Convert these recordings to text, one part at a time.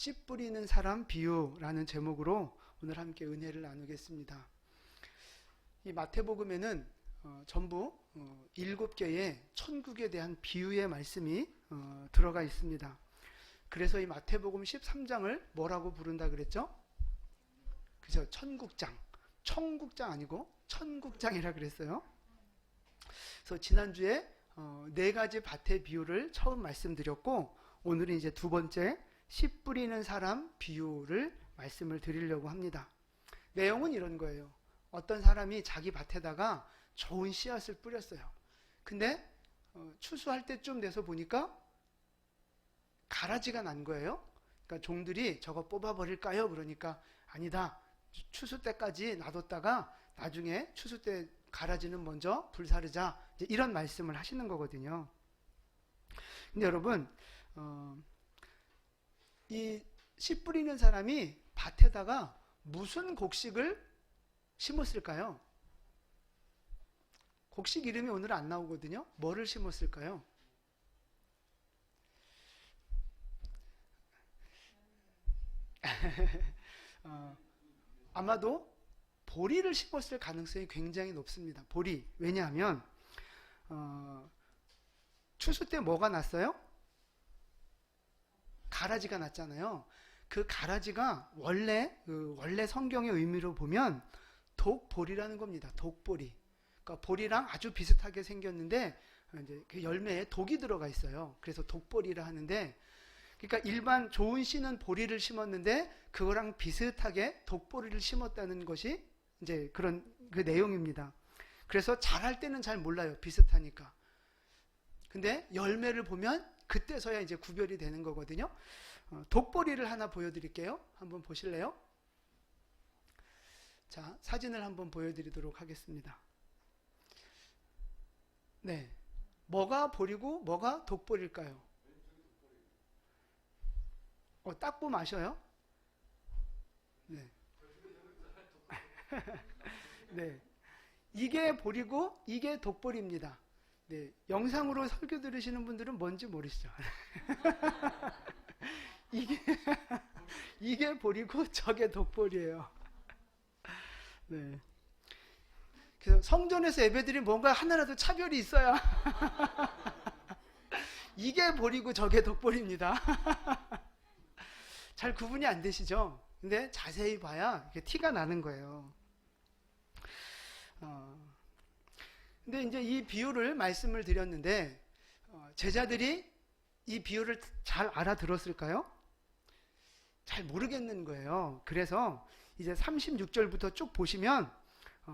씨 뿌리는 사람 비유라는 제목으로 오늘 함께 은혜를 나누겠습니다. 이 마태복음에는 전부 7개의 천국에 대한 비유의 말씀이 들어가 있습니다. 그래서 이 마태복음 13장을 뭐라고 부른다 그랬죠? 그죠? 천국장. 청국장 아니고 천국장이라 그랬어요. 그래서 지난주에 4가지 밭의 비유를 처음 말씀드렸고, 오늘은 이제 두 번째 씨 뿌리는 사람 비유를 말씀을 드리려고 합니다. 내용은 이런 거예요. 어떤 사람이 자기 밭에다가 좋은 씨앗을 뿌렸어요. 근데 추수할 때쯤 돼서 보니까 가라지가 난 거예요. 그러니까 종들이 저거 뽑아버릴까요? 그러니까 아니다. 추수 때까지 놔뒀다가 나중에 추수 때 가라지는 먼저 불사르자. 이제 이런 말씀을 하시는 거거든요. 근데 여러분, 이 씨 뿌리는 사람이 밭에다가 무슨 곡식을 심었을까요? 곡식 이름이 오늘 안 나오거든요. 뭐를 심었을까요? 아마도 보리를 심었을 가능성이 굉장히 높습니다. 보리. 왜냐하면 추수 때 뭐가 났어요? 가라지가 났잖아요. 그 가라지가 원래 성경의 의미로 보면 독보리라는 겁니다. 독보리. 그러니까 보리랑 아주 비슷하게 생겼는데 이제 그 열매에 독이 들어가 있어요. 그래서 독보리라 하는데, 그러니까 일반 좋은 씨는 보리를 심었는데 그거랑 비슷하게 독보리를 심었다는 것이 이제 그런 그 내용입니다. 그래서 잘할 때는 잘 몰라요. 비슷하니까. 근데 열매를 보면 그때서야 이제 구별이 되는 거거든요. 독보리를 하나 보여드릴게요. 한번 보실래요? 자, 사진을 한번 보여드리도록 하겠습니다. 네, 뭐가 보리고 뭐가 독보리일까요? 딱 보면 아셔요? 네. 네. 이게 보리고 이게 독보리입니다. 네. 영상으로 설교 들으시는 분들은 뭔지 모르시죠? 이게 보리고 저게 독보리예요. 네. 그래서 성전에서 예배드린 뭔가 하나라도 차별이 있어야 이게 보리고 저게 독보리입니다. 잘 구분이 안 되시죠? 근데 자세히 봐야 이게 티가 나는 거예요. 근데 이제 이 비유를 말씀을 드렸는데 제자들이 이 비유를 잘 알아들었을까요? 잘 모르겠는 거예요. 그래서 이제 36절부터 쭉 보시면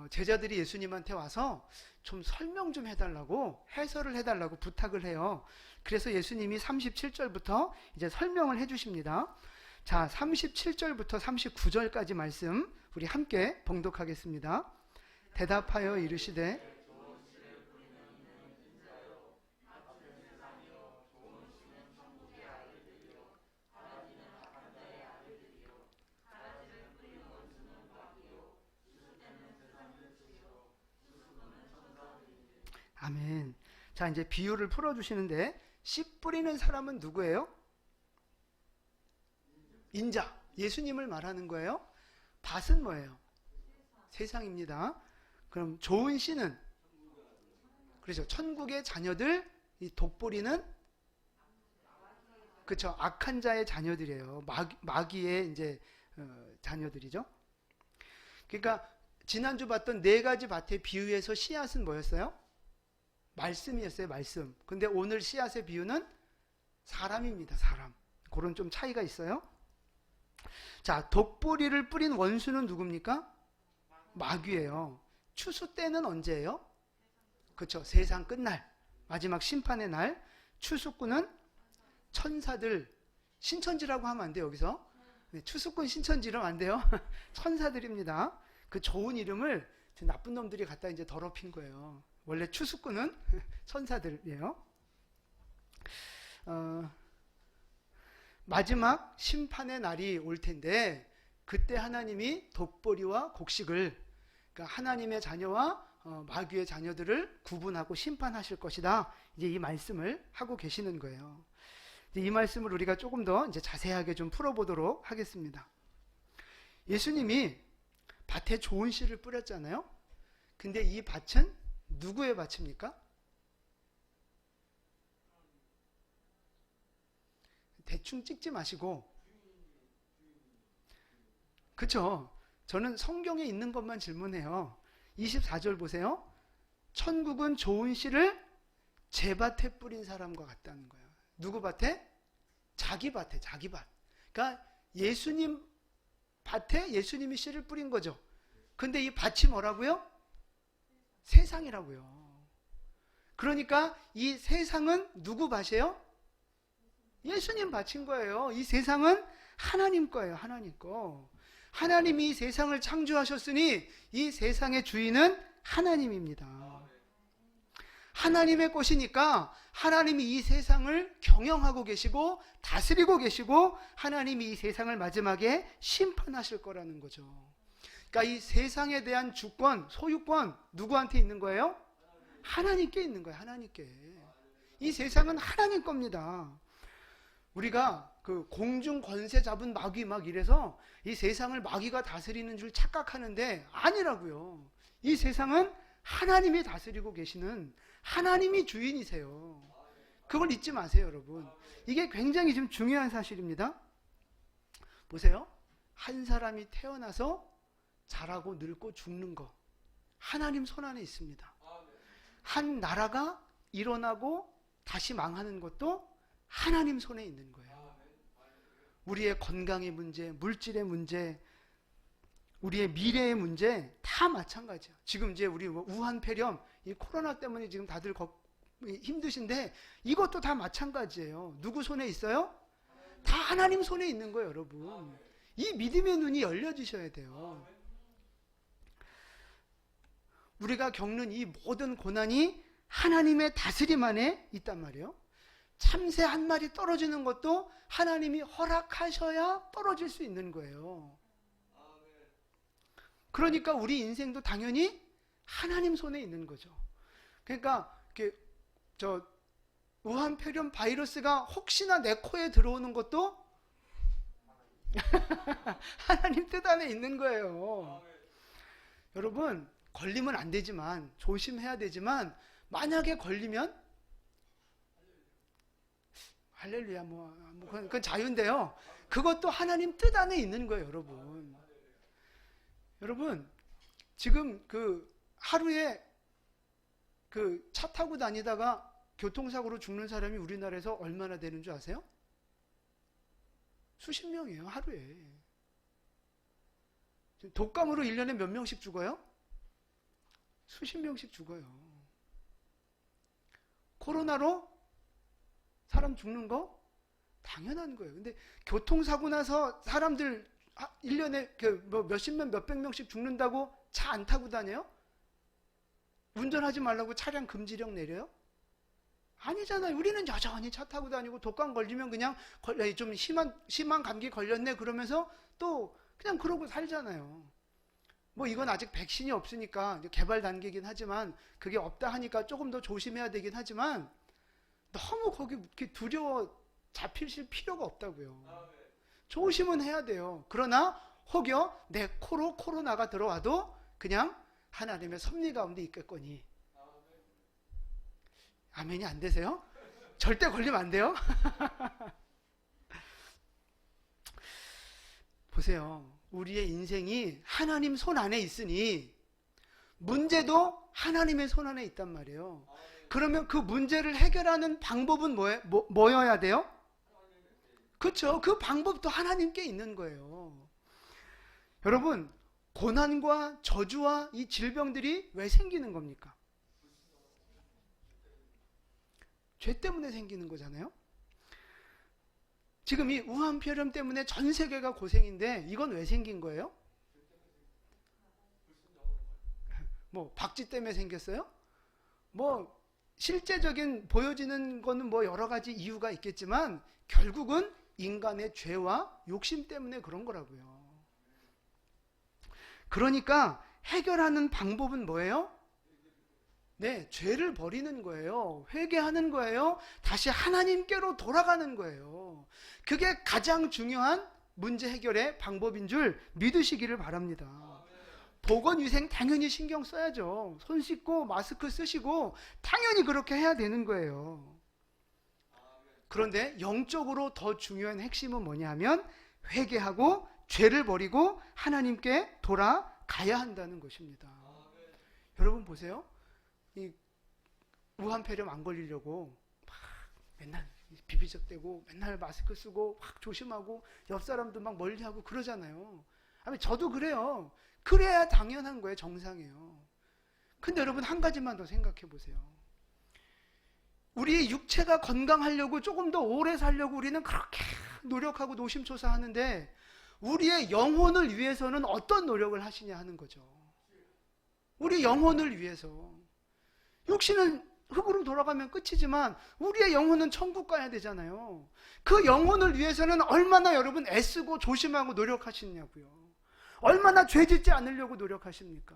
제자들이 예수님한테 와서 좀 설명 좀 해달라고, 해설을 해달라고 부탁을 해요. 그래서 예수님이 37절부터 이제 설명을 해주십니다. 자, 37절부터 39절까지 말씀 우리 함께 봉독하겠습니다. 대답하여 이르시되 아멘. 자, 이제 비유를 풀어주시는데 씨 뿌리는 사람은 누구예요? 인자, 예수님을 말하는 거예요. 밭은 뭐예요? 세상입니다. 그럼 좋은 씨는, 그렇죠, 천국의 자녀들. 이 독보리는 그렇죠, 악한 자의 자녀들이에요. 마귀의 이제 자녀들이죠. 그러니까 지난주 봤던 4가지 밭의 비유에서 씨앗은 뭐였어요? 말씀이었어요. 말씀. 근데 오늘 씨앗의 비유는 사람입니다. 사람. 그런 좀 차이가 있어요. 자, 독보리를 뿌린 원수는 누굽니까? 마귀예요. 추수 때는 언제예요? 그렇죠. 세상 끝날, 마지막 심판의 날. 추수꾼은 천사들. 신천지라고 하면 안 돼요. 여기서 네, 추수꾼 신천지라면 안 돼요. 천사들입니다. 그 좋은 이름을 나쁜 놈들이 갖다 이제 더럽힌 거예요. 원래 추수꾼은 천사들이에요. 마지막 심판의 날이 올 텐데 그때 하나님이 독보리와 곡식을, 그러니까 하나님의 자녀와 마귀의 자녀들을 구분하고 심판하실 것이다. 이제 이 말씀을 하고 계시는 거예요. 이 말씀을 우리가 조금 더 이제 자세하게 좀 풀어보도록 하겠습니다. 예수님이 밭에 좋은 씨를 뿌렸잖아요. 근데 이 밭은 누구의 밭입니까? 대충 찍지 마시고, 그쵸? 저는 성경에 있는 것만 질문해요. 24절 보세요. 천국은 좋은 씨를 제 밭에 뿌린 사람과 같다는 거예요. 누구 밭에? 자기 밭에, 자기 밭. 그러니까 예수님 밭에 예수님이 씨를 뿌린 거죠. 근데 이 밭이 뭐라고요? 세상이라고요. 그러니까 이 세상은 누구 밭이에요? 예수님 밭인 거예요. 이 세상은 하나님 거예요. 하나님 거. 하나님이 이 세상을 창조하셨으니 이 세상의 주인은 하나님입니다. 하나님의 것이니까 하나님이 이 세상을 경영하고 계시고 다스리고 계시고 하나님이 이 세상을 마지막에 심판하실 거라는 거죠. 그러니까 이 세상에 대한 주권, 소유권 누구한테 있는 거예요? 하나님께 있는 거예요. 하나님께. 이 세상은 하나님 겁니다. 우리가 그 공중 권세 잡은 마귀 막 이래서 이 세상을 마귀가 다스리는 줄 착각하는데 아니라고요. 이 세상은 하나님이 다스리고 계시는 하나님이 주인이세요. 그걸 잊지 마세요, 여러분. 이게 굉장히 좀 중요한 사실입니다. 보세요. 한 사람이 태어나서 자라고 늙고 죽는 거 하나님 손 안에 있습니다. 한 나라가 일어나고 다시 망하는 것도 하나님 손에 있는 거예요. 우리의 건강의 문제, 물질의 문제, 우리의 미래의 문제 다 마찬가지야. 지금 이제 우리 우한 폐렴, 이 코로나 때문에 지금 다들 힘드신데 이것도 다 마찬가지예요. 누구 손에 있어요? 다 하나님 손에 있는 거예요, 여러분. 이 믿음의 눈이 열려지셔야 돼요. 우리가 겪는 이 모든 고난이 하나님의 다스림 안에 있단 말이에요. 참새 한 마리 떨어지는 것도 하나님이 허락하셔야 떨어질 수 있는 거예요. 그러니까 우리 인생도 당연히 하나님 손에 있는 거죠. 그러니까 우한폐렴 바이러스가 혹시나 내 코에 들어오는 것도 하나님 뜻 안에 있는 거예요. 여러분, 걸리면 안 되지만 조심해야 되지만 만약에 걸리면 할렐루야, 그건 자유인데요. 그것도 하나님 뜻 안에 있는 거예요, 여러분. 여러분, 지금 하루에 차 타고 다니다가 교통사고로 죽는 사람이 우리나라에서 얼마나 되는 줄 아세요? 수십 명이에요, 하루에. 독감으로 1년에 몇 명씩 죽어요? 수십 명씩 죽어요. 코로나로 사람 죽는 거 당연한 거예요. 근데 교통사고 나서 사람들 1년에 몇십 명, 몇백 명씩 죽는다고 차 안 타고 다녀요? 운전하지 말라고 차량 금지령 내려요? 아니잖아요. 우리는 여전히 차 타고 다니고 독감 걸리면 그냥 좀 심한 감기 걸렸네 그러면서 또 그냥 그러고 살잖아요. 이건 아직 백신이 없으니까 개발 단계이긴 하지만 그게 없다 하니까 조금 더 조심해야 되긴 하지만 너무 거기 이렇게 두려워 잡히실 필요가 없다고요. 조심은 해야 돼요. 그러나 혹여 내 코로 코로나가 들어와도 그냥 하나님의 섭리 가운데 있겠거니. 아멘이 안 되세요? 절대 걸리면 안 돼요. 보세요. 우리의 인생이 하나님 손 안에 있으니 문제도 하나님의 손 안에 있단 말이에요. 그러면 그 문제를 해결하는 방법은 뭐여야 돼요? 그렇죠. 그 방법도 하나님께 있는 거예요. 여러분, 고난과 저주와 이 질병들이 왜 생기는 겁니까? 죄 때문에 생기는 거잖아요. 지금 이 우한폐렴 때문에 전 세계가 고생인데 이건 왜 생긴 거예요? 박쥐 때문에 생겼어요? 실제적인 보여지는 거는 여러 가지 이유가 있겠지만 결국은 인간의 죄와 욕심 때문에 그런 거라고요. 그러니까 해결하는 방법은 뭐예요? 네, 죄를 버리는 거예요. 회개하는 거예요. 다시 하나님께로 돌아가는 거예요. 그게 가장 중요한 문제 해결의 방법인 줄 믿으시기를 바랍니다. 보건위생 당연히 신경 써야죠. 손 씻고 마스크 쓰시고 당연히 그렇게 해야 되는 거예요. 그런데 영적으로 더 중요한 핵심은 뭐냐면 회개하고 죄를 버리고 하나님께 돌아가야 한다는 것입니다. 여러분 보세요. 이 무한폐렴 안 걸리려고 막 맨날 비비적대고 맨날 마스크 쓰고 막 조심하고 옆 사람도 막 멀리하고 그러잖아요. 아니 저도 그래요. 그래야 당연한 거예요. 정상이에요. 근데 여러분 한 가지만 더 생각해 보세요. 우리의 육체가 건강하려고 조금 더 오래 살려고 우리는 그렇게 노력하고 노심초사하는데 우리의 영혼을 위해서는 어떤 노력을 하시냐 하는 거죠. 우리 영혼을 위해서. 육신은 흙으로 돌아가면 끝이지만 우리의 영혼은 천국 가야 되잖아요. 그 영혼을 위해서는 얼마나 여러분 애쓰고 조심하고 노력하시냐고요. 얼마나 죄 짓지 않으려고 노력하십니까?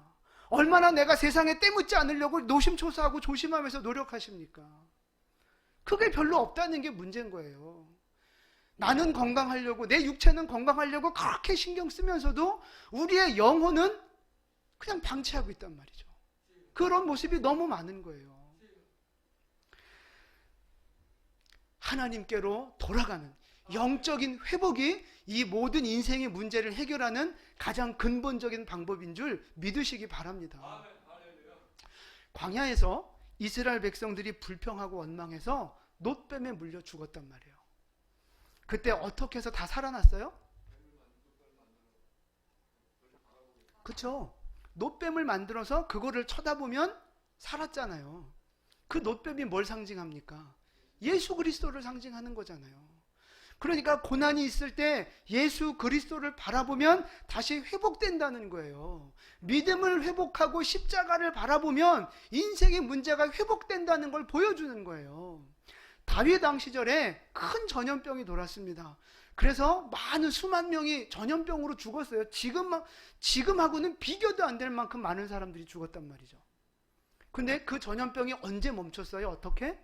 얼마나 내가 세상에 때묻지 않으려고 노심초사하고 조심하면서 노력하십니까? 그게 별로 없다는 게 문제인 거예요. 나는 건강하려고, 내 육체는 건강하려고 그렇게 신경 쓰면서도 우리의 영혼은 그냥 방치하고 있단 말이죠. 그런 모습이 너무 많은 거예요. 하나님께로 돌아가는 영적인 회복이 이 모든 인생의 문제를 해결하는 가장 근본적인 방법인 줄 믿으시기 바랍니다. 광야에서 이스라엘 백성들이 불평하고 원망해서 놋뱀에 물려 죽었단 말이에요. 그때 어떻게 해서 다 살아났어요? 그렇죠. 놋뱀을 만들어서 그거를 쳐다보면 살았잖아요. 그 놋뱀이 뭘 상징합니까? 예수 그리스도를 상징하는 거잖아요. 그러니까 고난이 있을 때 예수 그리스도를 바라보면 다시 회복된다는 거예요. 믿음을 회복하고 십자가를 바라보면 인생의 문제가 회복된다는 걸 보여주는 거예요. 다윗 왕 시절에 큰 전염병이 돌았습니다. 그래서 많은 수만 명이 전염병으로 죽었어요. 지금하고는 비교도 안 될 만큼 많은 사람들이 죽었단 말이죠. 근데 그 전염병이 언제 멈췄어요? 어떻게?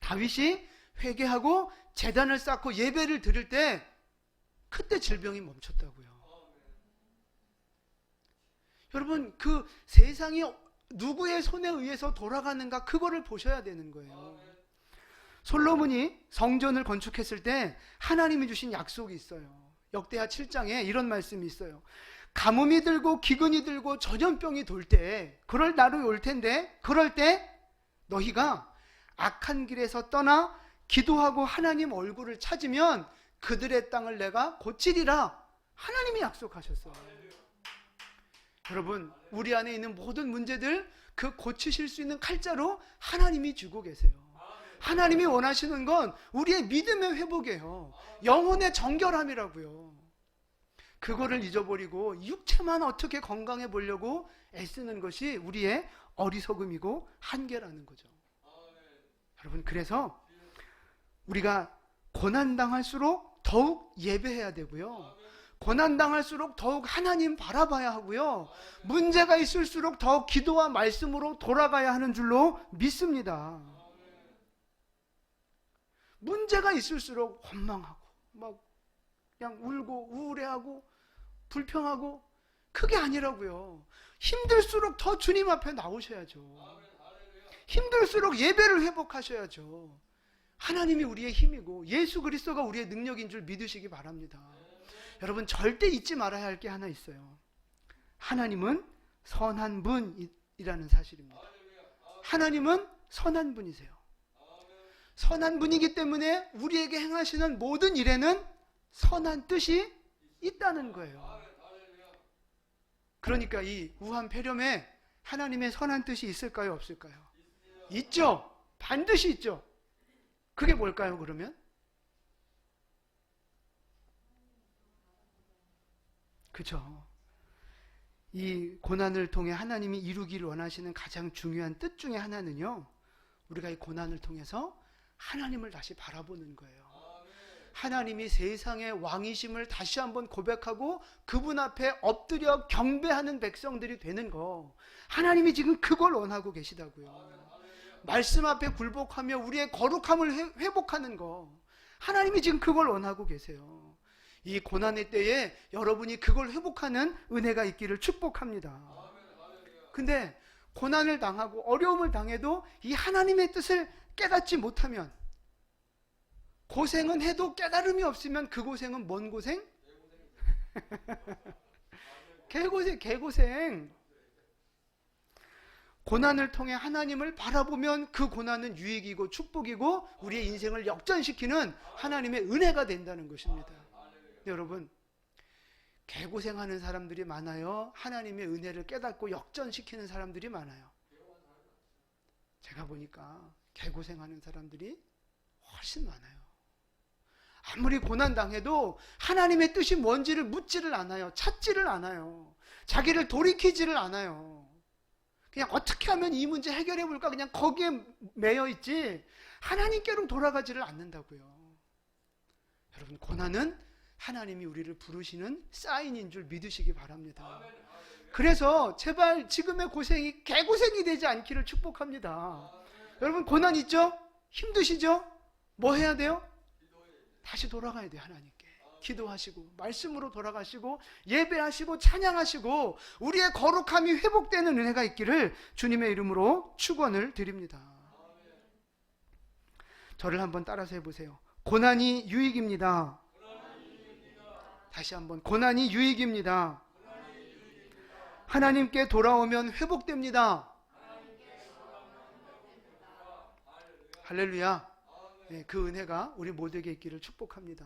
다윗이 회개하고 제단을 쌓고 예배를 드릴 때 그때 질병이 멈췄다고요. 여러분 그 세상이 누구의 손에 의해서 돌아가는가 그거를 보셔야 되는 거예요. 솔로몬이 성전을 건축했을 때 하나님이 주신 약속이 있어요. 역대하 7장에 이런 말씀이 있어요. 가뭄이 들고 기근이 들고 전염병이 돌 때 그럴 날이 올 텐데 그럴 때 너희가 악한 길에서 떠나 기도하고 하나님 얼굴을 찾으면 그들의 땅을 내가 고치리라. 하나님이 약속하셨어요. 여러분 우리 안에 있는 모든 문제들 그 고치실 수 있는 칼자루 하나님이 주고 계세요. 하나님이 원하시는 건 우리의 믿음의 회복이에요. 영혼의 정결함이라고요. 그거를 잊어버리고 육체만 어떻게 건강해 보려고 애쓰는 것이 우리의 어리석음이고 한계라는 거죠. 여러분 그래서 우리가 고난당할수록 더욱 예배해야 되고요. 고난당할수록 더욱 하나님 바라봐야 하고요. 문제가 있을수록 더욱 기도와 말씀으로 돌아가야 하는 줄로 믿습니다. 문제가 있을수록 원망하고 막 그냥 울고 우울해하고 불평하고 그게 아니라고요. 힘들수록 더 주님 앞에 나오셔야죠. 힘들수록 예배를 회복하셔야죠. 하나님이 우리의 힘이고 예수 그리스도가 우리의 능력인 줄 믿으시기 바랍니다. 여러분 절대 잊지 말아야 할 게 하나 있어요. 하나님은 선한 분이라는 사실입니다. 하나님은 선한 분이세요. 선한 분이기 때문에 우리에게 행하시는 모든 일에는 선한 뜻이 있다는 거예요. 그러니까 이 무한폐렴에 하나님의 선한 뜻이 있을까요? 없을까요? 있죠. 반드시 있죠. 그게 뭘까요, 그러면? 그죠. 이 고난을 통해 하나님이 이루기를 원하시는 가장 중요한 뜻 중에 하나는요, 우리가 이 고난을 통해서 하나님을 다시 바라보는 거예요. 하나님이 세상의 왕이심을 다시 한번 고백하고 그분 앞에 엎드려 경배하는 백성들이 되는 거, 하나님이 지금 그걸 원하고 계시다고요. 말씀 앞에 굴복하며 우리의 거룩함을 회복하는 거, 하나님이 지금 그걸 원하고 계세요. 이 고난의 때에 여러분이 그걸 회복하는 은혜가 있기를 축복합니다. 근데 고난을 당하고 어려움을 당해도 이 하나님의 뜻을 깨닫지 못하면, 고생은 해도 깨달음이 없으면 그 고생은 뭔 고생? 개고생. 고난을 통해 하나님을 바라보면 그 고난은 유익이고 축복이고 우리의 인생을 역전시키는 하나님의 은혜가 된다는 것입니다. 여러분, 개고생하는 사람들이 많아요? 하나님의 은혜를 깨닫고 역전시키는 사람들이 많아요? 제가 보니까 개고생하는 사람들이 훨씬 많아요. 아무리 고난당해도 하나님의 뜻이 뭔지를 묻지를 않아요. 찾지를 않아요. 자기를 돌이키지를 않아요. 그냥 어떻게 하면 이 문제 해결해 볼까, 그냥 거기에 매여 있지 하나님께로 돌아가지를 않는다고요. 여러분, 고난은 하나님이 우리를 부르시는 사인인 줄 믿으시기 바랍니다. 그래서 제발 지금의 고생이 개고생이 되지 않기를 축복합니다. 여러분, 고난 있죠? 힘드시죠? 뭐 해야 돼요? 다시 돌아가야 돼요. 하나님께 기도하시고 말씀으로 돌아가시고 예배하시고 찬양하시고 우리의 거룩함이 회복되는 은혜가 있기를 주님의 이름으로 축원을 드립니다. 저를 한번 따라서 해보세요. 고난이 유익입니다. 다시 한번, 고난이 유익입니다. 하나님께 돌아오면 회복됩니다. 할렐루야. 네, 그 은혜가 우리 모두에게 있기를 축복합니다.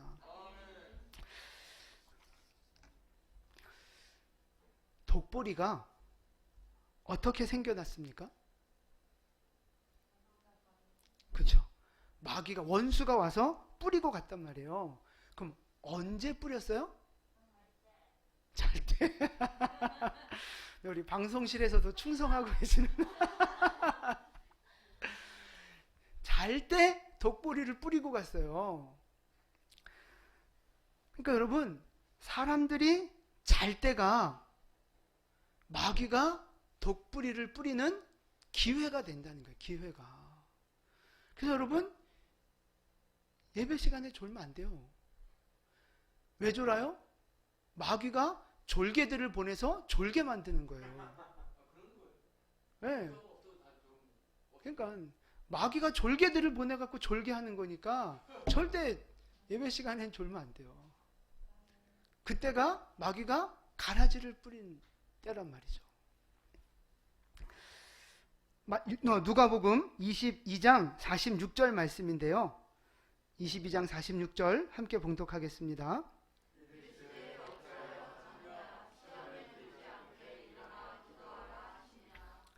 독보리가 어떻게 생겨났습니까? 그렇죠. 마귀가, 원수가 와서 뿌리고 갔단 말이에요. 그럼 언제 뿌렸어요? 잘 때. 우리 방송실에서도 충성하고 계시는 잘 때 독보리를 뿌리고 갔어요. 그러니까 여러분, 사람들이 잘 때가 마귀가 독뿌리를 뿌리는 기회가 된다는 거예요. 기회가. 그래서 여러분, 예배 시간에 졸면 안 돼요. 왜 졸아요? 마귀가 졸개들을 보내서 졸게 만드는 거예요. 네. 그러니까 마귀가 졸개들을 보내갖고 졸게 하는 거니까 절대 예배 시간엔 졸면 안 돼요. 그때가 마귀가 가라지를 뿌린 때란 말이죠. 누가복음 22장 46절 말씀인데요. 22장 46절 함께 봉독하겠습니다.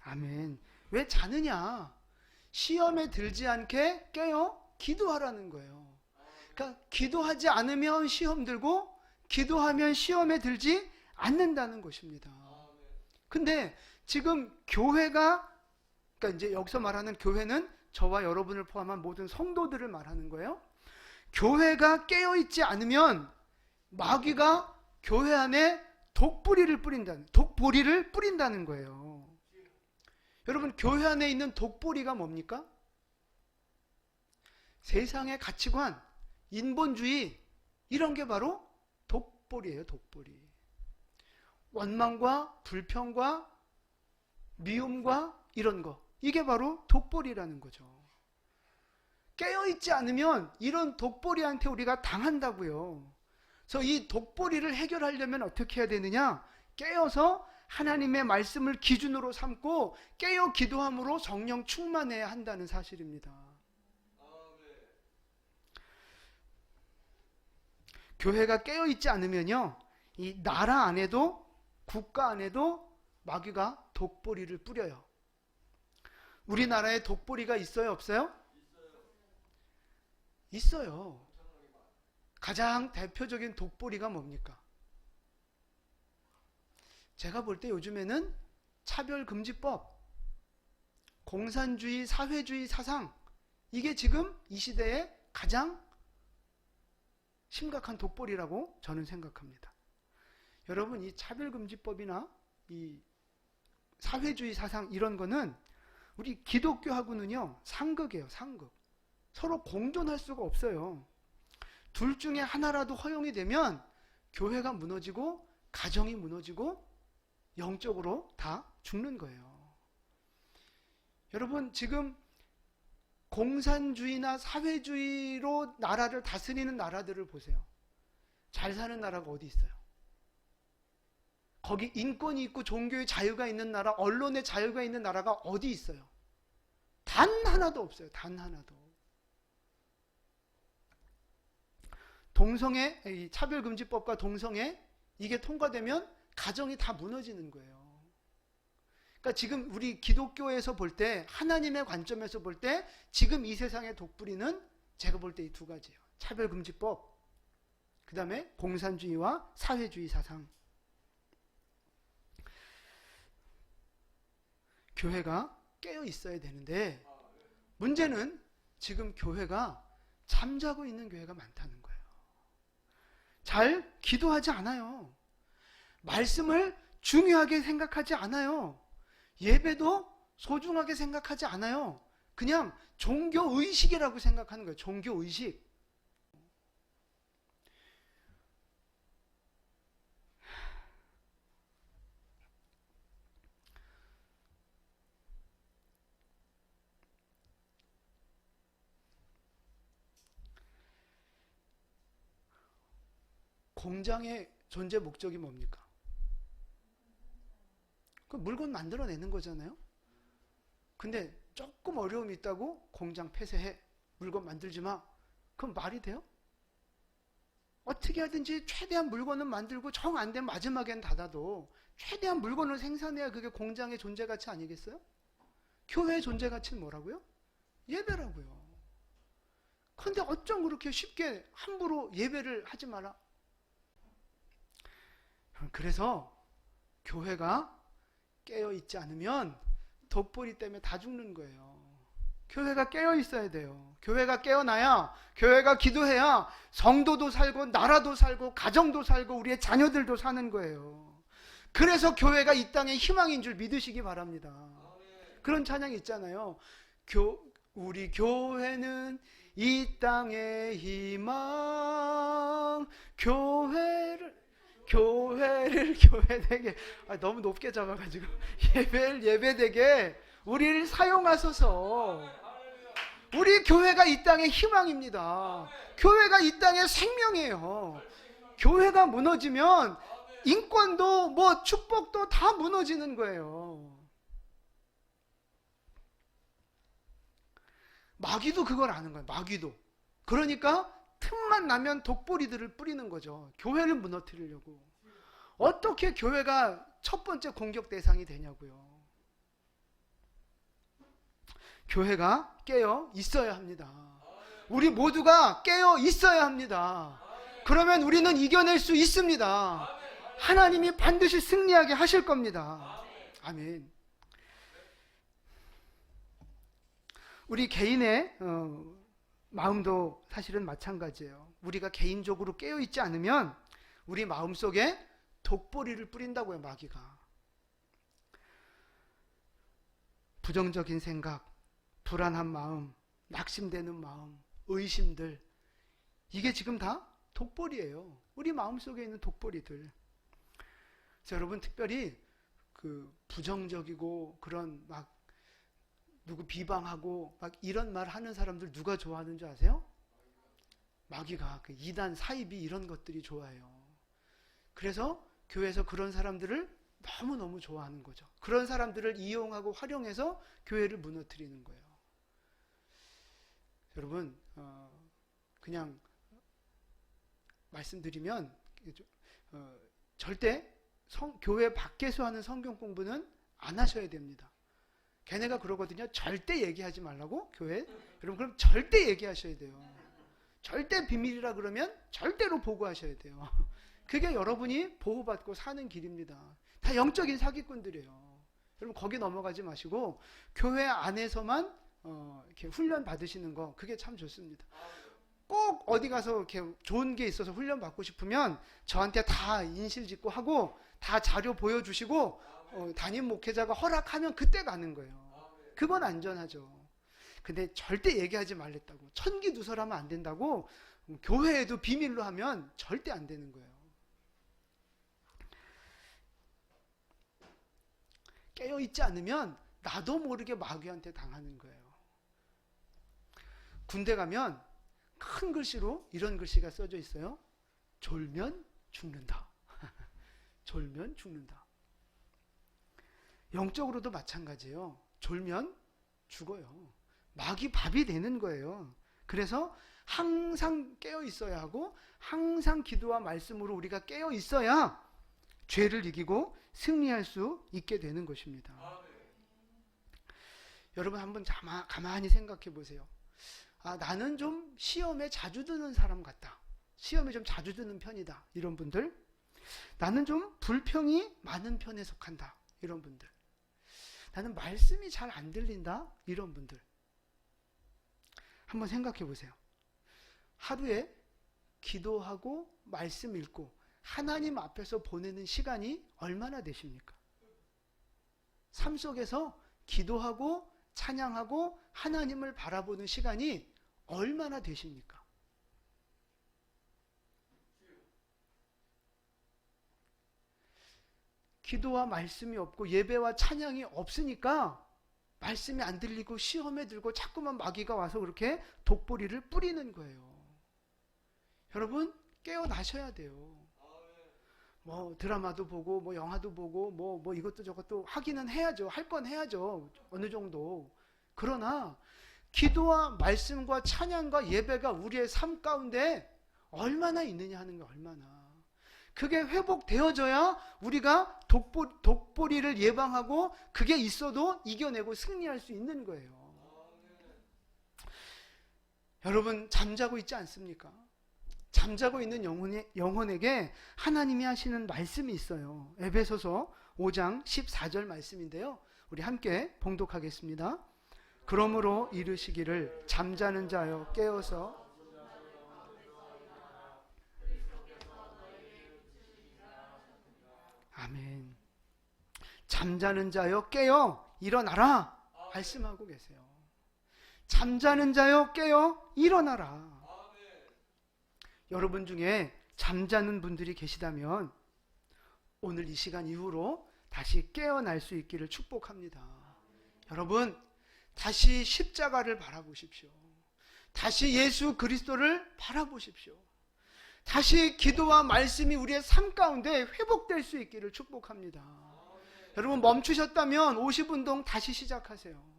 아멘. 왜 자느냐? 시험에 들지 않게 깨어 기도하라는 거예요. 그러니까 기도하지 않으면 시험 들고 기도하면 시험에 들지 않는다는 것입니다. 근데 지금 교회가, 그러니까 이제 여기서 말하는 교회는 저와 여러분을 포함한 모든 성도들을 말하는 거예요. 교회가 깨어있지 않으면 마귀가 교회 안에 독보리를 뿌린다는 거예요. 여러분, 교회 안에 있는 독보리가 뭡니까? 세상의 가치관, 인본주의, 이런 게 바로 독보리예요. 독보리. 원망과 불평과 미움과 이런 거, 이게 바로 독보리라는 거죠. 깨어있지 않으면 이런 독보리한테 우리가 당한다고요. 그래서 이 독보리를 해결하려면 어떻게 해야 되느냐? 깨어서 하나님의 말씀을 기준으로 삼고 깨어 기도함으로 성령 충만해야 한다는 사실입니다. 교회가 깨어있지 않으면요, 이 나라 안에도 국가 안에도 마귀가 독보리를 뿌려요. 우리나라에 독보리가 있어요, 없어요? 있어요. 가장 대표적인 독보리가 뭡니까? 제가 볼 때 요즘에는 차별금지법, 공산주의, 사회주의 사상, 이게 지금 이 시대에 가장, 그러니까 이제 여기서 말하는 교회는 저와 여러분을 포함한 모든 성도들을 말하는 거예요. 교회가 깨어있지 않으면 이런 독보리한테 우리가 당한다고요. 그래서 이 독보리를 해결하려면 어떻게 해야 되느냐? 깨어서 하나님의 말씀을 기준으로 삼고 깨어 기도함으로 성령 충만해야 한다는 사실입니다. 교회가 깨어있지 않으면요, 이 나라 안에도 국가 안에도 마귀가 독보리를 뿌려요. 심각한 독벌이라고 저는 생각합니다. 여러분, 이 차별금지법이나 이 사회주의 사상 이런 거는 우리 기독교하고는요 상극이에요. 상극. 서로 공존할 수가 없어요. 둘 중에 하나라도 허용이 되면 교회가 무너지고 가정이 무너지고 영적으로 다 죽는 거예요. 여러분, 지금 공산주의나 사회주의로 나라를 다스리는 나라들을 보세요. 잘 사는 나라가 어디 있어요? 거기 인권이 있고 종교의 자유가 있는 나라, 언론의 자유가 있는 나라가 어디 있어요? 단 하나도 없어요. 단 하나도. 동성애, 이 차별금지법과 동성애 이게 통과되면 가정이 다 무너지는 거예요. 그러니까 지금 우리 기독교에서 볼 때, 하나님의 관점에서 볼 때 지금 이 세상의 독불이는 제가 볼 때 이 두 가지예요. 차별금지법, 그 다음에 공산주의와 사회주의 사상. 교회가 깨어 있어야 되는데 문제는 지금 교회가 잠자고 있는 교회가 많다는 거예요. 잘 기도하지 않아요. 말씀을 중요하게 생각하지 않아요. 예배도 소중하게 생각하지 않아요. 그냥 종교의식이라고 생각하는 거예요. 종교의식. 공장의 존재 목적이 뭡니까? 그 물건 만들어내는 거잖아요. 근데 조금 어려움이 있다고 공장 폐쇄해. 물건 만들지 마. 그럼 말이 돼요? 어떻게 하든지 최대한 물건은 만들고 정 안 되면 마지막엔 닫아도 최대한 물건을 생산해야 그게 공장의 존재가치 아니겠어요? 교회의 존재가치는 뭐라고요? 예배라고요. 그런데 어쩜 그렇게 쉽게 함부로 예배를 하지 마라. 그래서 교회가 깨어있지 않으면 독벌이 때문에 다 죽는 거예요. 교회가 깨어있어야 돼요. 교회가 깨어나야, 교회가 기도해야 성도도 살고 나라도 살고 가정도 살고 우리의 자녀들도 사는 거예요. 그래서 교회가 이 땅의 희망인 줄 믿으시기 바랍니다. 그런 찬양이 있잖아요. 우리 교회는 이 땅의 희망, 교회되게, 너무 높게 잡아가지고 예배를 예배되게 우리를 사용하소서. 우리 교회가 이 땅의 희망입니다. 교회가 이 땅의 생명이에요. 교회가 무너지면 인권도 뭐 축복도 다 무너지는 거예요. 마귀도 그걸 아는 거예요. 마귀도. 그러니까 틈만 나면 독보리들을 뿌리는 거죠. 교회를 무너뜨리려고. 어떻게 교회가 첫 번째 공격 대상이 되냐고요. 교회가 깨어 있어야 합니다. 우리 모두가 깨어 있어야 합니다. 그러면 우리는 이겨낼 수 있습니다. 하나님이 반드시 승리하게 하실 겁니다. 아멘. 우리 개인의 마음도 사실은 마찬가지예요. 우리가 개인적으로 깨어있지 않으면 우리 마음속에 독보리를 뿌린다고요. 마귀가. 부정적인 생각, 불안한 마음, 낙심되는 마음, 의심들, 이게 지금 다 독보리예요. 우리 마음속에 있는 독보리들. 그래서 여러분, 특별히 그 부정적이고 그런 막 누구 비방하고 막 이런 말 하는 사람들 누가 좋아하는 줄 아세요? 마귀가, 그 이단, 사이비 이런 것들이 좋아해요. 그래서 교회에서 그런 사람들을 너무너무 좋아하는 거죠. 그런 사람들을 이용하고 활용해서 교회를 무너뜨리는 거예요. 여러분, 그냥 말씀드리면 절대 교회 밖에서 하는 성경 공부는 안 하셔야 됩니다. 걔네가 그러거든요. 절대 얘기하지 말라고, 교회. 여러분, 그럼 절대 얘기하셔야 돼요. 절대 비밀이라 그러면 절대로 보고하셔야 돼요. 그게 여러분이 보호받고 사는 길입니다. 다 영적인 사기꾼들이에요. 여러분, 거기 넘어가지 마시고 교회 안에서만 이렇게 훈련 받으시는 거, 그게 참 좋습니다. 꼭 어디 가서 이렇게 좋은 게 있어서 훈련 받고 싶으면 저한테 다 인실짓고 하고 다 자료 보여주시고 담임 목회자가 허락하면 그때 가는 거예요. 그건 안전하죠. 근데 절대 얘기하지 말랬다고. 천기누설하면 안 된다고. 교회에도 비밀로 하면 절대 안 되는 거예요. 깨어있지 않으면 나도 모르게 마귀한테 당하는 거예요. 군대 가면 큰 글씨로 이런 글씨가 써져 있어요. 졸면 죽는다. 졸면 죽는다. 영적으로도 마찬가지예요. 졸면 죽어요. 마귀 밥이 되는 거예요. 그래서 항상 깨어 있어야 하고 항상 기도와 말씀으로 우리가 깨어 있어야 죄를 이기고 승리할 수 있게 되는 것입니다. 여러분 한번 가만히 생각해 보세요. 나는 좀 시험에 자주 드는 사람 같다. 시험에 좀 자주 드는 편이다. 이런 분들. 나는 좀 불평이 많은 편에 속한다. 이런 분들. 나는 말씀이 잘 안 들린다. 이런 분들. 한번 생각해 보세요. 하루에 기도하고 말씀 읽고 하나님 앞에서 보내는 시간이 얼마나 되십니까? 삶 속에서 기도하고 찬양하고 하나님을 바라보는 시간이 얼마나 되십니까? 기도와 말씀이 없고 예배와 찬양이 없으니까 말씀이 안 들리고 시험에 들고 자꾸만 마귀가 와서 그렇게 독보리를 뿌리는 거예요. 여러분 깨어나셔야 돼요. 뭐 드라마도 보고 뭐 영화도 보고 뭐 이것도 저것도 하기는 해야죠. 할 건 해야죠. 어느 정도. 그러나 기도와 말씀과 찬양과 예배가 우리의 삶 가운데 얼마나 있느냐 하는 거 얼마나. 그게 회복되어져야 우리가 독보리를 예방하고 그게 있어도 이겨내고 승리할 수 있는 거예요. 여러분 잠자고 있지 않습니까? 잠자고 있는 영혼에게 하나님이 하시는 말씀이 있어요. 에베소서 5장 14절 말씀인데요. 우리 함께 봉독하겠습니다. 그러므로 이르시기를 잠자는 자여 깨어서 아멘. 잠자는 자여 깨어 일어나라 말씀하고 계세요. 잠자는 자여 깨어 일어나라. 여러분 중에 잠자는 분들이 계시다면 오늘 이 시간 이후로 다시 깨어날 수 있기를 축복합니다. 여러분 다시 십자가를 바라보십시오. 다시 예수 그리스도를 바라보십시오. 다시 기도와 말씀이 우리의 삶 가운데 회복될 수 있기를 축복합니다. 여러분 멈추셨다면 50운동 다시 시작하세요.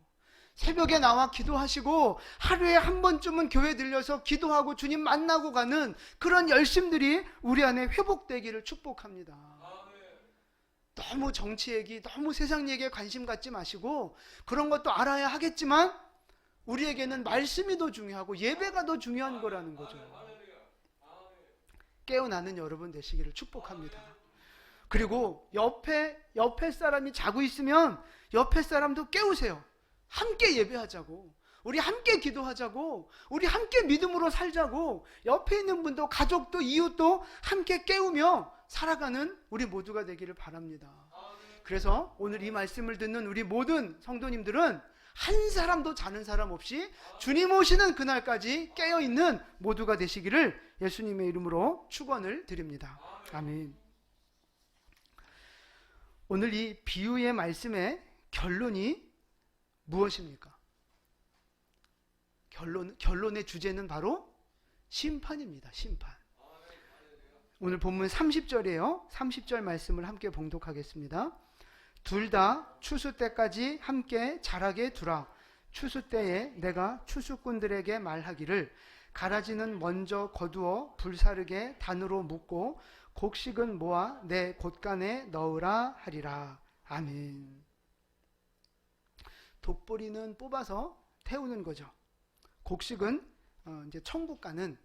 새벽에 나와 기도하시고 하루에 한 번쯤은 교회 들려서 기도하고 주님 만나고 가는 그런 열심들이 우리 안에 회복되기를 축복합니다. 너무 정치 얘기, 너무 세상 얘기에 관심 갖지 마시고 그런 것도 알아야 하겠지만 우리에게는 말씀이 더 중요하고 예배가 더 중요한 거라는 거죠. 깨어나는 여러분 되시기를 축복합니다. 그리고 옆에 사람이 자고 있으면 옆에 사람도 깨우세요. 함께 예배하자고, 우리 함께 기도하자고, 우리 함께 믿음으로 살자고, 옆에 있는 분도 가족도 이웃도 함께 깨우며 살아가는 우리 모두가 되기를 바랍니다. 그래서 오늘 이 말씀을 듣는 우리 모든 성도님들은 한 사람도 자는 사람 없이 주님 오시는 그날까지 깨어있는 모두가 되시기를 예수님의 이름으로 축원을 드립니다. 아멘. 오늘 이 비유의 말씀의 결론이 무엇입니까? 결론의 주제는 바로 심판입니다. 심판. 오늘 본문 30절이에요. 30절 말씀을 함께 봉독하겠습니다. 둘 다 추수 때까지 함께 자라게 두라. 추수 때에 내가 추수꾼들에게 말하기를 가라지는 먼저 거두어 불사르게 단으로 묶고 곡식은 모아 내 곳간에 넣으라 하리라. 아멘. 독보리는 뽑아서 태우는 거죠. 곡식은 이제 천국 가는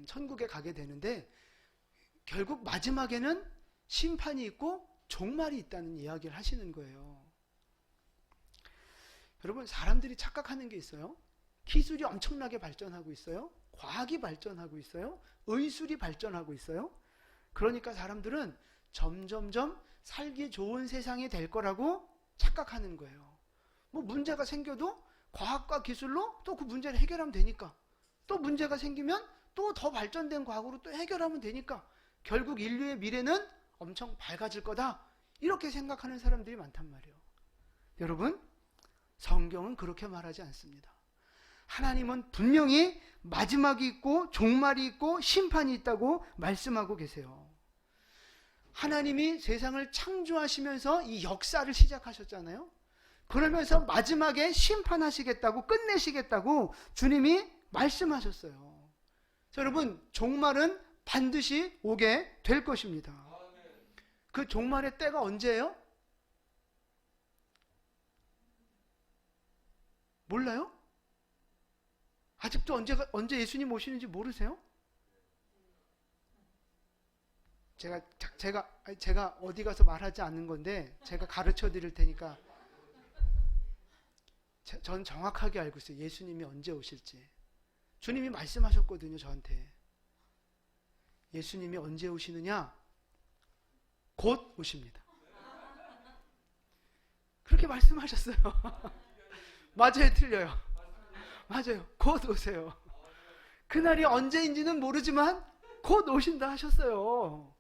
천국에 가게 되는데 결국 마지막에는 심판이 있고 종말이 있다는 이야기를 하시는 거예요. 여러분 사람들이 착각하는 게 있어요. 기술이 엄청나게 발전하고 있어요. 과학이 발전하고 있어요. 의술이 발전하고 있어요. 그러니까 사람들은 점점점 살기 좋은 세상이 될 거라고 착각하는 거예요. 뭐 문제가 생겨도 과학과 기술로 또 그 문제를 해결하면 되니까, 또 문제가 생기면 또 더 발전된 과학으로 또 해결하면 되니까 결국 인류의 미래는 엄청 밝아질 거다, 이렇게 생각하는 사람들이 많단 말이에요. 여러분, 성경은 그렇게 말하지 않습니다. 하나님은 분명히 마지막이 있고 종말이 있고 심판이 있다고 말씀하고 계세요. 하나님이 세상을 창조하시면서 이 역사를 시작하셨잖아요. 그러면서 마지막에 심판하시겠다고, 끝내시겠다고 주님이 말씀하셨어요. 여러분, 종말은 반드시 오게 될 것입니다. 그 종말의 때가 언제예요? 몰라요? 아직도 언제 예수님 오시는지 모르세요? 제가 어디 가서 말하지 않는 건데 제가 가르쳐 드릴 테니까, 전 정확하게 알고 있어요. 예수님이 언제 오실지. 주님이 말씀하셨거든요, 저한테. 예수님이 언제 오시느냐? 곧 오십니다. 그렇게 말씀하셨어요. 맞아요, 틀려요? 맞아요. 곧 오세요. 그날이 언제인지는 모르지만 곧 오신다 하셨어요.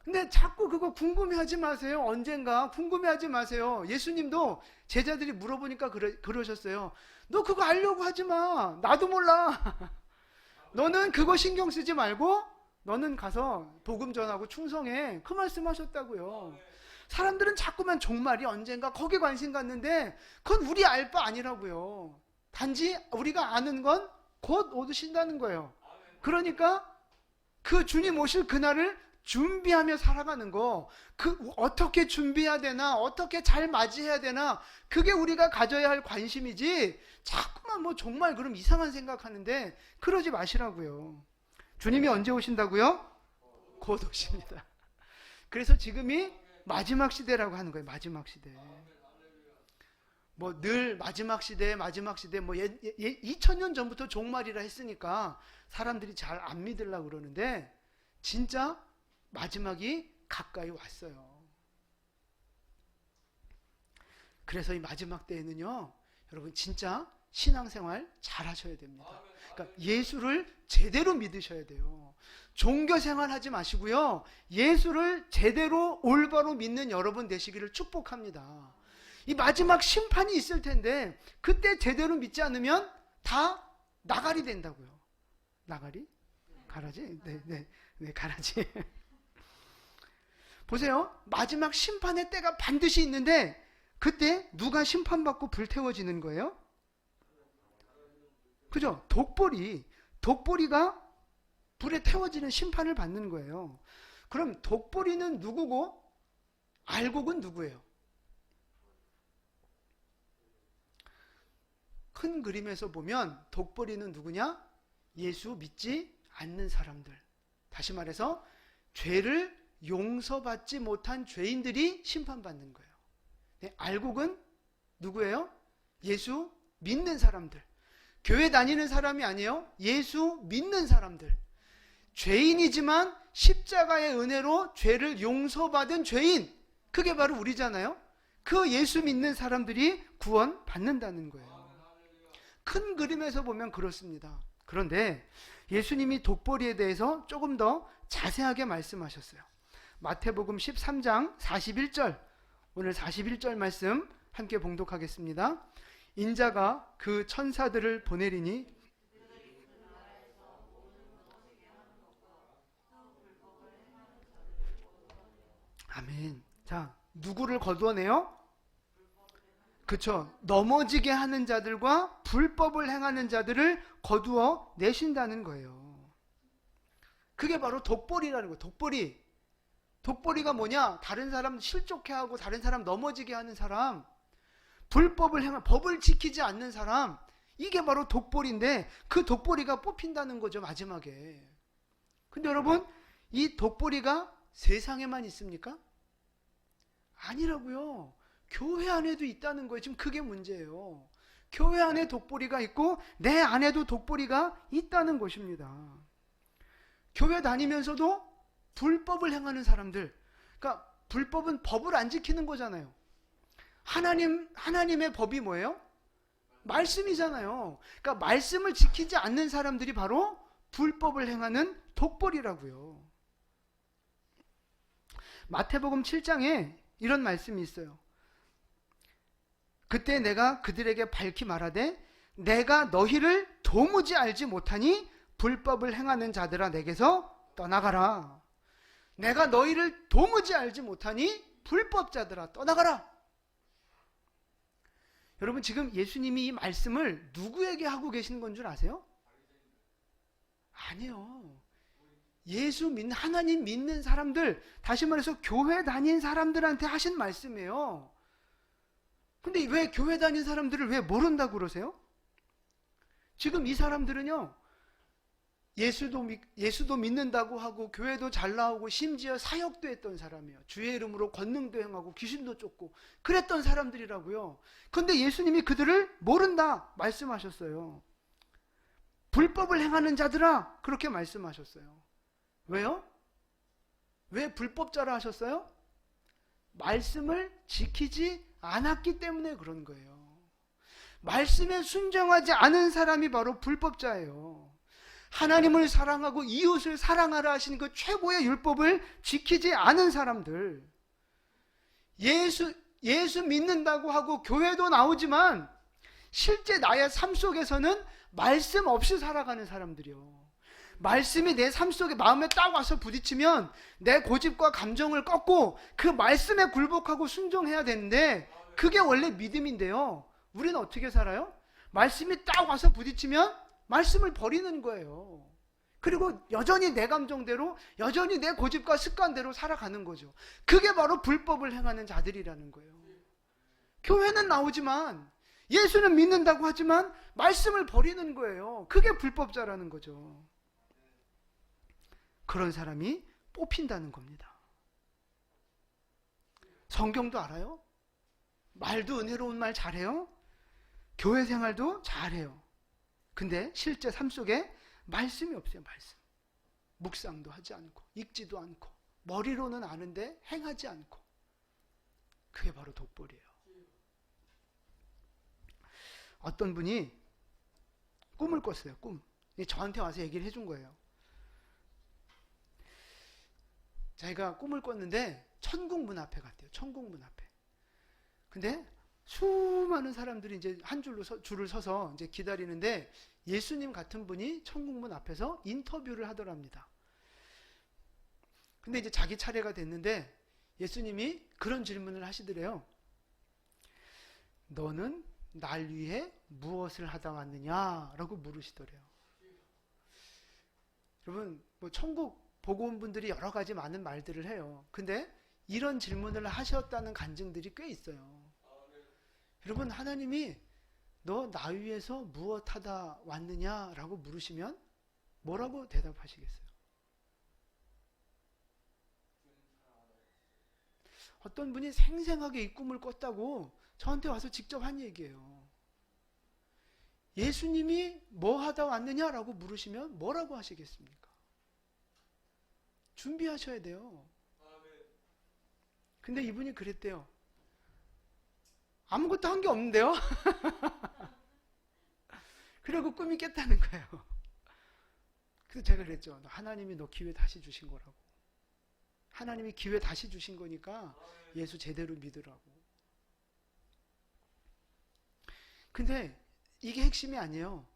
근데 자꾸 그거 궁금해하지 마세요. 언젠가 궁금해하지 마세요. 예수님도 제자들이 물어보니까 그러셨어요. 너 그거 알려고 하지 마. 나도 몰라. 너는 그거 신경 쓰지 말고 너는 가서 복음 전하고 충성해. 그 말씀하셨다고요. 사람들은 자꾸만 종말이 언젠가 거기에 관심 갖는데 그건 우리 알 바 아니라고요. 단지 우리가 아는 건 곧 오신다는 거예요. 그러니까 그 주님 오실 그날을 준비하며 살아가는 거, 어떻게 준비해야 되나, 어떻게 잘 맞이해야 되나, 그게 우리가 가져야 할 관심이지, 자꾸만 뭐 정말 그럼 이상한 생각하는데 그러지 마시라고요. 주님이 언제 오신다고요? 곧 오십니다. 그래서 지금이 마지막 시대라고 하는 거예요. 마지막 시대. 뭐 늘 마지막 시대 뭐 2000년 전부터 종말이라 했으니까 사람들이 잘 안 믿으려고 그러는데 진짜 마지막이 가까이 왔어요. 그래서 이 마지막 때에는요, 여러분 진짜 신앙생활 잘 하셔야 됩니다. 그러니까 예수를 제대로 믿으셔야 돼요. 종교생활 하지 마시고요, 예수를 제대로 올바로 믿는 여러분 되시기를 축복합니다. 이 마지막 심판이 있을 텐데 그때 제대로 믿지 않으면 다 나가리 된다고요. 나가리? 가라지? 네, 가라지. 보세요. 마지막 심판의 때가 반드시 있는데 그때 누가 심판받고 불태워지는 거예요? 그죠? 독보리가 불에 태워지는 심판을 받는 거예요. 그럼 독보리는 누구고 알곡은 누구예요? 큰 그림에서 보면 독보리는 누구냐? 예수 믿지 않는 사람들. 다시 말해서 죄를 용서받지 못한 죄인들이 심판받는 거예요. 네, 알곡은 누구예요? 예수 믿는 사람들. 교회 다니는 사람이 아니에요. 예수 믿는 사람들. 죄인이지만 십자가의 은혜로 죄를 용서받은 죄인. 그게 바로 우리잖아요. 그 예수 믿는 사람들이 구원 받는다는 거예요. 큰 그림에서 보면 그렇습니다. 그런데 예수님이 독보리에 대해서 조금 더 자세하게 말씀하셨어요. 마태복음 13장 41절, 오늘 41절 말씀 함께 봉독하겠습니다. 인자가 그 천사들을 보내리니 아멘. 자, 누구를 거두어내요? 그쵸. 넘어지게 하는 자들과 불법을 행하는 자들을 거두어 내신다는 거예요. 그게 바로 독보리라는 거예요. 독보리가 뭐냐? 다른 사람 실족해 하고 다른 사람 넘어지게 하는 사람, 불법을 행한, 법을 지키지 않는 사람, 이게 바로 독보리인데 그 독보리가 뽑힌다는 거죠, 마지막에. 근데 여러분, 이 독보리가 세상에만 있습니까? 아니라고요. 교회 안에도 있다는 거예요. 지금 그게 문제예요. 교회 안에 독보리가 있고 내 안에도 독보리가 있다는 것입니다. 교회 다니면서도 불법을 행하는 사람들, 그러니까 불법은 법을 안 지키는 거잖아요. 하나님의 법이 뭐예요? 말씀이잖아요. 그러니까 말씀을 지키지 않는 사람들이 바로 불법을 행하는 독보리라고요. 마태복음 7장에 이런 말씀이 있어요. 그때 내가 그들에게 밝히 말하되 내가 너희를 도무지 알지 못하니 불법을 행하는 자들아 내게서 떠나가라. 내가 너희를 도무지 알지 못하니 불법자들아 떠나가라. 여러분 지금 예수님이 이 말씀을 누구에게 하고 계신 건 줄 아세요? 아니요. 하나님 믿는 사람들, 다시 말해서 교회 다닌 사람들한테 하신 말씀이에요. 근데 왜 교회 다닌 사람들을 왜 모른다고 그러세요? 지금 이 사람들은요, 예수도 믿는다고 하고 교회도 잘 나오고 심지어 사역도 했던 사람이에요. 주의 이름으로 권능도 행하고 귀신도 쫓고 그랬던 사람들이라고요. 그런데 예수님이 그들을 모른다 말씀하셨어요. 불법을 행하는 자들아 그렇게 말씀하셨어요. 왜요? 왜 불법자라 하셨어요? 말씀을 지키지 않았기 때문에 그런 거예요. 말씀에 순종하지 않은 사람이 바로 불법자예요. 하나님을 사랑하고 이웃을 사랑하라 하신 그 최고의 율법을 지키지 않은 사람들, 예수 믿는다고 하고 교회도 나오지만 실제 나의 삶 속에서는 말씀 없이 살아가는 사람들이요. 말씀이 내 삶 속에 마음에 딱 와서 부딪히면 내 고집과 감정을 꺾고 그 말씀에 굴복하고 순종해야 되는데 그게 원래 믿음인데요. 우리는 어떻게 살아요? 말씀이 딱 와서 부딪히면 말씀을 버리는 거예요. 그리고 여전히 내 감정대로, 여전히 내 고집과 습관대로 살아가는 거죠. 그게 바로 불법을 행하는 자들이라는 거예요. 교회는 나오지만, 예수는 믿는다고 하지만 말씀을 버리는 거예요. 그게 불법자라는 거죠. 그런 사람이 뽑힌다는 겁니다. 성경도 알아요? 말도 은혜로운 말 잘해요? 교회 생활도 잘해요. 근데 실제 삶 속에 말씀이 없어요. 말씀. 묵상도 하지 않고 읽지도 않고 머리로는 아는데 행하지 않고. 그게 바로 독보리예요. 어떤 분이 꿈을 꿨어요. 꿈. 저한테 와서 얘기를 해준 거예요. 자기가 꿈을 꿨는데 천국 문 앞에 갔대요. 천국 문 앞에. 근데 수많은 사람들이 이제 한 줄을 서서 이제 기다리는데 예수님 같은 분이 천국문 앞에서 인터뷰를 하더랍니다. 근데 이제 자기 차례가 됐는데 예수님이 그런 질문을 하시더래요. 너는 날 위해 무엇을 하다 왔느냐? 라고 물으시더래요. 여러분, 천국 보고 온 분들이 여러 가지 많은 말들을 해요. 근데 이런 질문을 하셨다는 간증들이 꽤 있어요. 여러분, 하나님이 너 나 위해서 무엇 하다 왔느냐라고 물으시면 뭐라고 대답하시겠어요? 어떤 분이 생생하게 이 꿈을 꿨다고 저한테 와서 직접 한 얘기예요. 예수님이 뭐 하다 왔느냐라고 물으시면 뭐라고 하시겠습니까? 준비하셔야 돼요. 근데 이분이 그랬대요. 아무것도 한 게 없는데요? 그리고 꿈이 깼다는 거예요. 그래서 제가 그랬죠. 하나님이 너 기회 다시 주신 거라고. 하나님이 기회 다시 주신 거니까 예수 제대로 믿으라고. 근데 이게 핵심이 아니에요.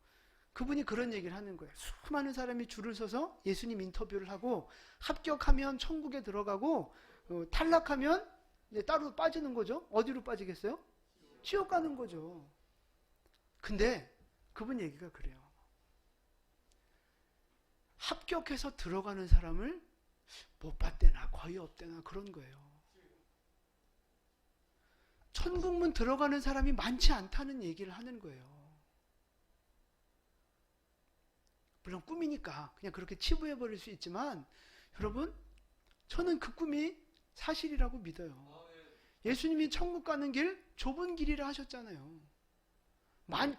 그분이 그런 얘기를 하는 거예요. 수많은 사람이 줄을 서서 예수님 인터뷰를 하고 합격하면 천국에 들어가고 탈락하면 이제 따로 빠지는 거죠. 어디로 빠지겠어요? 지옥 가는 거죠. 근데 그분 얘기가 그래요. 합격해서 들어가는 사람을 못 봤대나 거의 없대나 그런 거예요. 천국문 들어가는 사람이 많지 않다는 얘기를 하는 거예요. 물론 꿈이니까 그냥 그렇게 치부해버릴 수 있지만 여러분, 저는 그 꿈이 사실이라고 믿어요. 예수님이 천국 가는 길 좁은 길이라 하셨잖아요.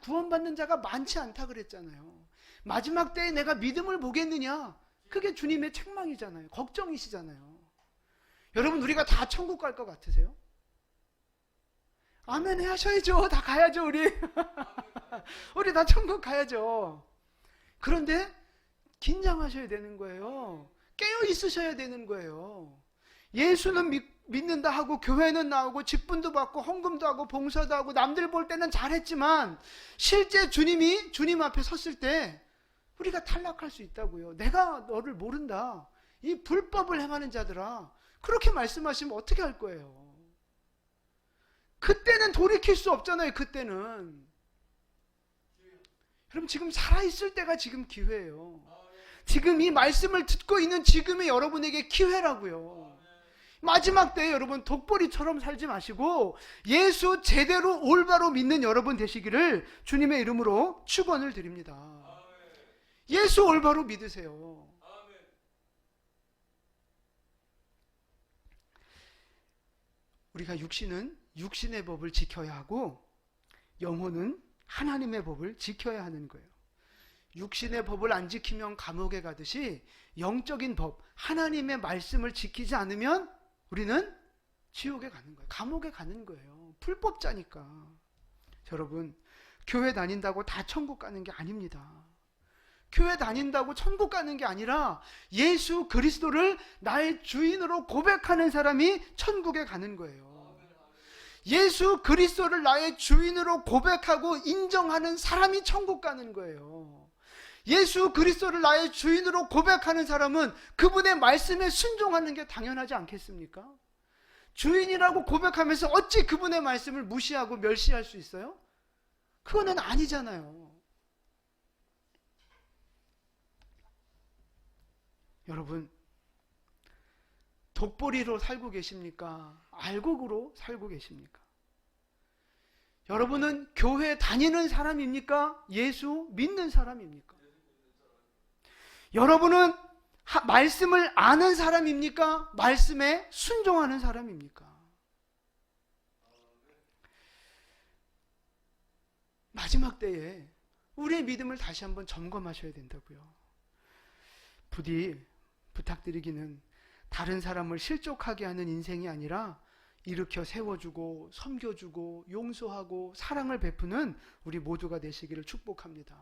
구원받는 자가 많지 않다 그랬잖아요. 마지막 때에 내가 믿음을 보겠느냐? 그게 주님의 책망이잖아요. 걱정이시잖아요. 여러분, 우리가 다 천국 갈 것 같으세요? 아멘 하셔야죠. 다 가야죠, 우리. 우리 다 천국 가야죠. 그런데 긴장하셔야 되는 거예요. 깨어 있으셔야 되는 거예요. 예수는 믿는다 하고 교회는 나오고 직분도 받고 헌금도 하고 봉사도 하고 남들 볼 때는 잘했지만 실제 주님이 주님 앞에 섰을 때 우리가 탈락할 수 있다고요. 내가 너를 모른다. 이 불법을 행하는 자들아. 그렇게 말씀하시면 어떻게 할 거예요? 그때는 돌이킬 수 없잖아요. 그때는. 여러분, 지금 살아있을 때가 지금 기회예요. 지금 이 말씀을 듣고 있는 지금의 여러분에게 기회라고요. 마지막 때에 여러분 독보리처럼 살지 마시고 예수 제대로 올바로 믿는 여러분 되시기를 주님의 이름으로 축원을 드립니다. 예수 올바로 믿으세요. 우리가 육신은 육신의 법을 지켜야 하고 영혼은 하나님의 법을 지켜야 하는 거예요. 육신의 법을 안 지키면 감옥에 가듯이 영적인 법, 하나님의 말씀을 지키지 않으면 우리는 지옥에 가는 거예요. 감옥에 가는 거예요. 불법자니까. 여러분, 교회 다닌다고 다 천국 가는 게 아닙니다. 교회 다닌다고 천국 가는 게 아니라 예수 그리스도를 나의 주인으로 고백하는 사람이 천국에 가는 거예요. 예수 그리스도를 나의 주인으로 고백하고 인정하는 사람이 천국 가는 거예요. 예수 그리스도를 나의 주인으로 고백하는 사람은 그분의 말씀에 순종하는 게 당연하지 않겠습니까? 주인이라고 고백하면서 어찌 그분의 말씀을 무시하고 멸시할 수 있어요? 그거는 아니잖아요. 여러분, 독보리로 살고 계십니까? 알곡으로 살고 계십니까? 여러분은 교회 다니는 사람입니까? 예수 믿는 사람입니까? 여러분은 말씀을 아는 사람입니까? 말씀에 순종하는 사람입니까? 마지막 때에 우리의 믿음을 다시 한번 점검하셔야 된다고요. 부디 부탁드리기는 다른 사람을 실족하게 하는 인생이 아니라 일으켜 세워주고 섬겨주고 용서하고 사랑을 베푸는 우리 모두가 되시기를 축복합니다.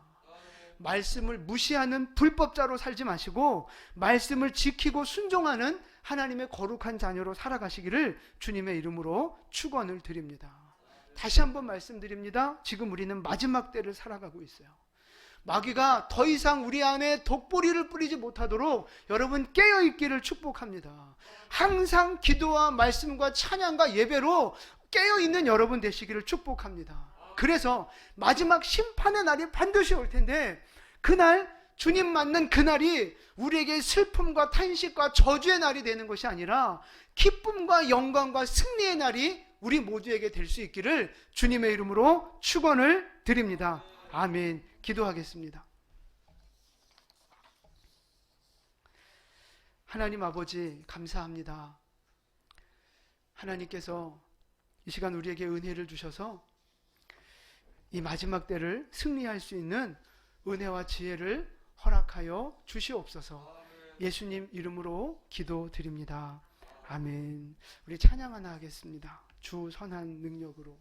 말씀을 무시하는 불법자로 살지 마시고 말씀을 지키고 순종하는 하나님의 거룩한 자녀로 살아가시기를 주님의 이름으로 축원을 드립니다. 다시 한번 말씀드립니다. 지금 우리는 마지막 때를 살아가고 있어요. 마귀가 더 이상 우리 안에 독보리를 뿌리지 못하도록 여러분 깨어있기를 축복합니다. 항상 기도와 말씀과 찬양과 예배로 깨어있는 여러분 되시기를 축복합니다. 그래서 마지막 심판의 날이 반드시 올 텐데 그날 주님 맞는 그날이 우리에게 슬픔과 탄식과 저주의 날이 되는 것이 아니라 기쁨과 영광과 승리의 날이 우리 모두에게 될 수 있기를 주님의 이름으로 축원을 드립니다. 아멘. 기도하겠습니다. 하나님 아버지 감사합니다. 하나님께서 이 시간 우리에게 은혜를 주셔서 이 마지막 때를 승리할 수 있는 은혜와 지혜를 허락하여 주시옵소서. 예수님 이름으로 기도드립니다. 아멘. 우리 찬양 하나 하겠습니다. 주 선한 능력으로.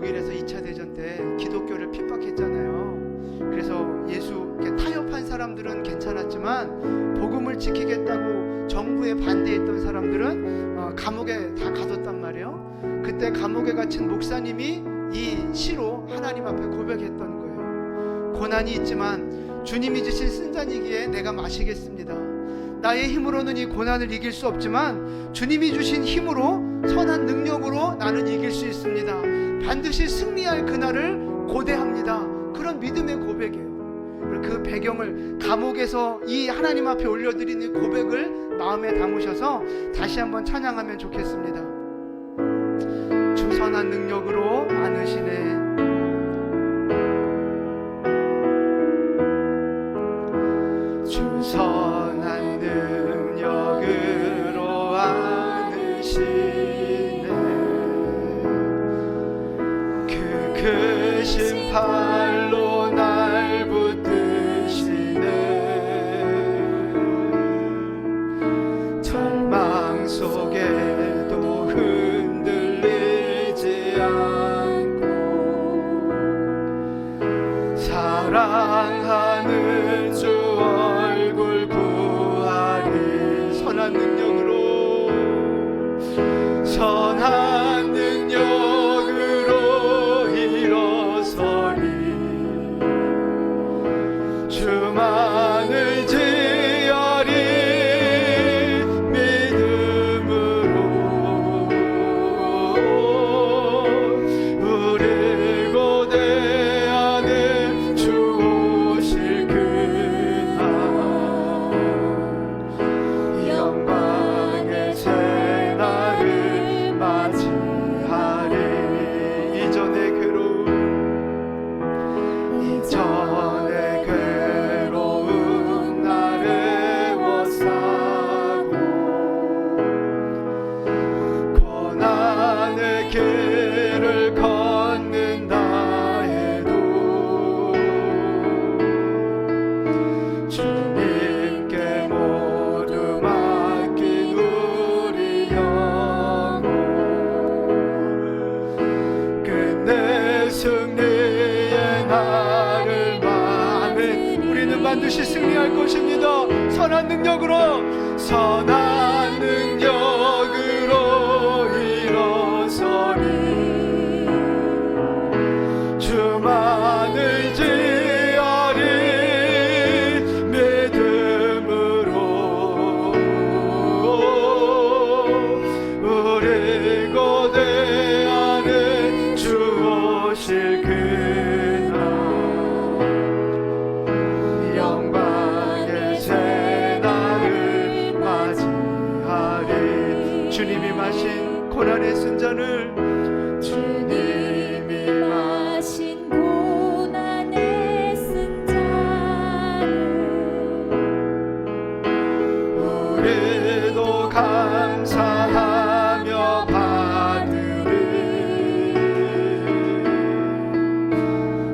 독일에서 2차 대전 때 기독교를 핍박했잖아요. 그래서 예수 타협한 사람들은 괜찮았지만 복음을 지키겠다고 정부에 반대했던 사람들은 감옥에 다 가뒀단 말이에요. 그때 감옥에 갇힌 목사님이 이 시로 하나님 앞에 고백했던 거예요. 고난이 있지만 주님이 주신 쓴잔이기에 내가 마시겠습니다. 나의 힘으로는 이 고난을 이길 수 없지만 주님이 주신 힘으로 선한 능력으로 나는 이길 수 있습니다. 반드시 승리할 그날을 고대합니다. 그런 믿음의 고백이에요. 그 배경을 감옥에서 이 하나님 앞에 올려드리는 고백을 마음에 담으셔서 다시 한번 찬양하면 좋겠습니다. 주 선한 능력으로 안으시네. 주 선한 능력으로 안으시네. 그 크신 팔로 날 붙드시네. 절망 속에도 흔들리지 않고 사랑하는 주 얼굴 구하리. 선한 능력으로 선한 능력으로 일어서리. 주만을 지어리. 믿음으로 우리 고대 안에 주 오실 그날 영광의 새날을 맞이하리. 이전의 괴로움 나를 애워싸고 고난의 길을 걷는다 해도 주님께 모두 맡긴 우리 영혼 끝내 승리의 날을 마음에 우리는 반드시 승리할 것입니다. 선한 능력으로 선한 능력으로 일어서리. 주만을 지어리. 믿음으로 우리 고대 안에 주 오실 그날 영광의 새날을 맞이하리. 주님이 마신 고난의 순잔을 주님이 마신 고난의 쓴잔을 우리도 감사하며 받으리.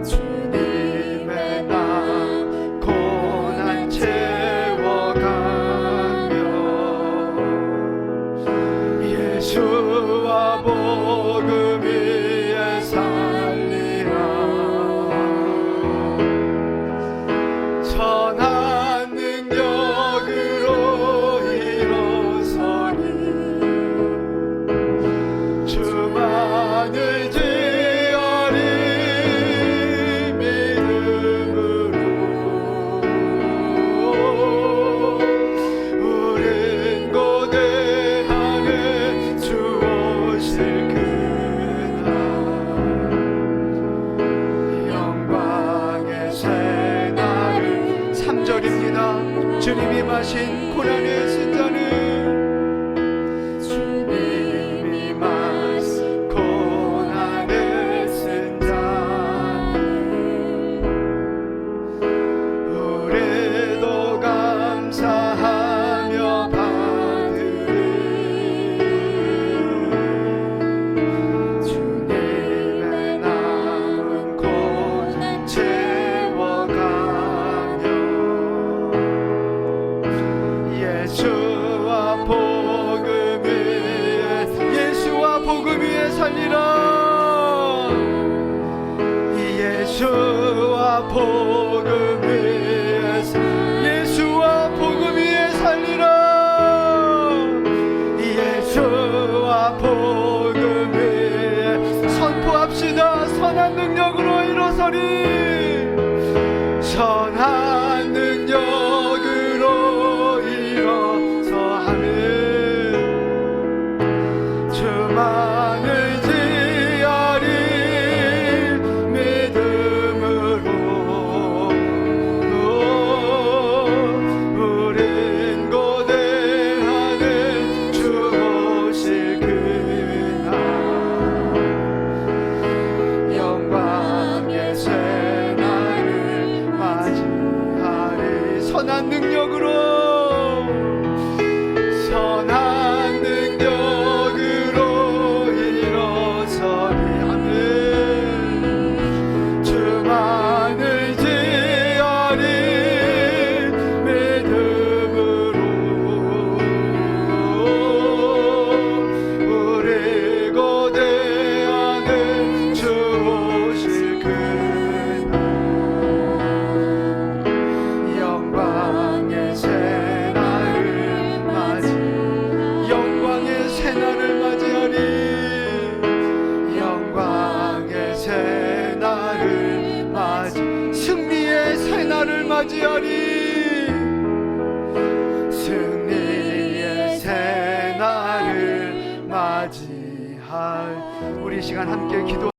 주님의 남 고난 채워가며 예수와 복음 위에 살리라. 선한 능력으로 일어서리. 주만을 지어리. 믿음으로 우린 고대 안에 주 오실 그날 영광의 새날을 3절입니다. 주님이 마신 고난의 쓴잔을 주님이 마신 고난의 쓴잔을 우리도 감사하며 받으리. 주님의 남은 고난 채워가며 예수 맞이하리. 선한 능력으로 일어서하는 주만을 지하리. 믿음으로 우린 고대하는 주 오실 그날 영광의 새날을 맞이하리. 선한 능력으로 일어서리. 아멘. 주만을 지하리. 믿음으로 우리 고대하는 주 오실 그날 영광의 새날을 영광의 새날을 맞이하리. 영광의 새날을 승리의 새날을 맞이하리. 승리의 새날을 맞이할 우리 시간 함께 기도